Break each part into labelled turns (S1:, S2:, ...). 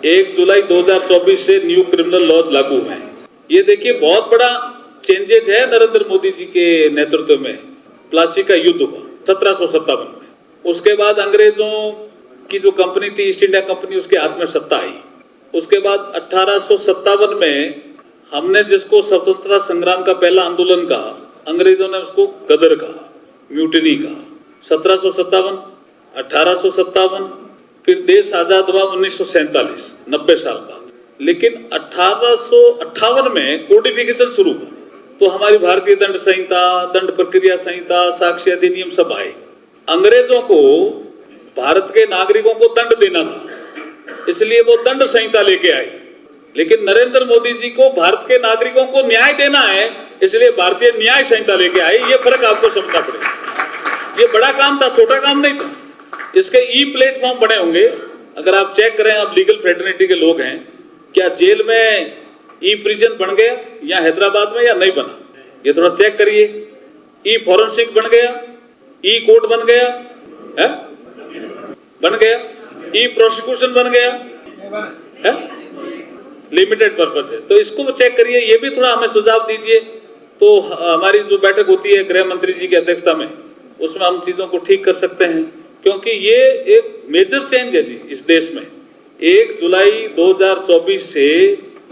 S1: 1 जुलाई 2024 से new criminal laws लागू हुए हैं। ये देखिए बहुत बड़ा चेंजेज है नरेंद्र मोदी जी के नेतृत्व में। प्लासी का युद्ध हुआ 1757 में। उसके बाद अंग्रेजों की जो कंपनी थी ईस्ट इंडिया कंपनी, उसके हाथ में सत्ता आई। उसके बाद 1857 में हमने जिसको स्वतंत्रता संग्राम का पहला आंदोलन कहा, अंग्रेजों ने उसको गदर कहा, म्यूटिनी कहा। 1757, 1857, फिर देश आजाद हुआ 1947, 90 साल बाद। लेकिन 1858 में कोडिफिकेशन शुरू हुआ, तो हमारी भारतीय दंड संहिता, दंड प्रक्रिया संहिता, साक्ष्य अधिनियम सब आए। अंग्रेजों को भारत के नागरिकों को दंड देना था, इसलिए वो दंड संहिता लेके आए। लेकिन नरेंद्र मोदी जी को भारत के नागरिकों को न्याय देना है, इसलिए भारतीय न्याय संहिता लेके आए। ये फर्क आपको समझना पड़ेगा। ये बड़ा काम था, छोटा काम नहीं था। इसके ई प्लेटफॉर्म बने होंगे, अगर आप चेक करें, आप लीगल फ्रेटर्निटी के लोग हैं, क्या जेल में ई प्रिजन बन गया या हैदराबाद में, या नहीं बना? ये थोड़ा चेक करिए। ई फॉरेंसिक बन गया, ई कोर्ट बन गया है, बन गया, ई प्रोसिक्यूशन बन गया है, लिमिटेड पर्पज है। तो इसको चेक करिए, ये भी थोड़ा हमें सुझाव दीजिए। तो हमारी जो बैठक होती है गृह मंत्री जी की अध्यक्षता में, उसमें हम चीजों को ठीक कर सकते हैं, क्योंकि ये एक मेजर चेंज है जी इस देश में। 1 जुलाई 2024 से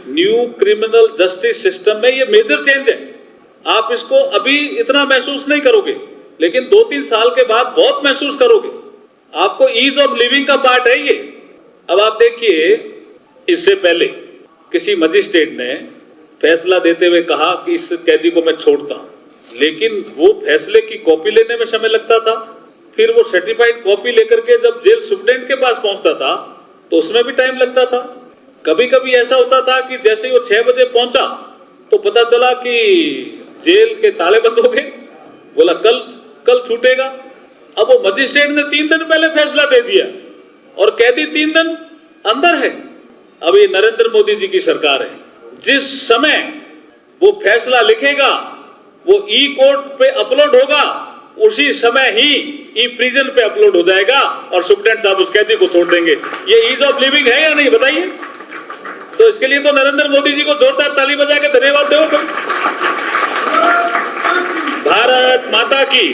S1: न्यू क्रिमिनल जस्टिस सिस्टम में ये मेजर चेंज है। आप इसको अभी इतना महसूस नहीं करोगे, लेकिन 2-3 साल के बाद बहुत महसूस करोगे। आपको ईज ऑफ लिविंग का पार्ट है ये। अब आप देखिए, इससे पहले किसी मजिस्ट्रेट ने फैसला देते हुए कहा कि इस कैदी को मैं छोड़ता हूं, लेकिन वो फैसले की कॉपी लेने में समय लगता था। फिर वो सर्टिफाइड कॉपी लेकर के जब जेल सुप्रीटेंडेंट के पास पहुंचता था तो उसमें भी टाइम लगता था। कभी कभी ऐसा होता था कि जैसे ही वो 6 बजे पहुंचा तो पता चला कि जेल के ताले बंद हो गए। बोला कल छूटेगा। अब वो मजिस्ट्रेट ने 3 दिन पहले फैसला दे दिया और कैदी 3 दिन अंदर है। अब ये नरेंद्र मोदी जी की सरकार है, जिस समय वो फैसला लिखेगा वो ई कोर्ट पे अपलोड होगा, उसी समय ही ई प्रिजन पे अपलोड हो जाएगा और सुप्रीटेंडेंट साहब उस कैदी को छोड़ देंगे। ये ईज ऑफ लिविंग है या नहीं, बताइए? तो इसके लिए तो नरेंद्र मोदी जी को जोरदार ताली बजा के धन्यवाद दो। भारत माता की।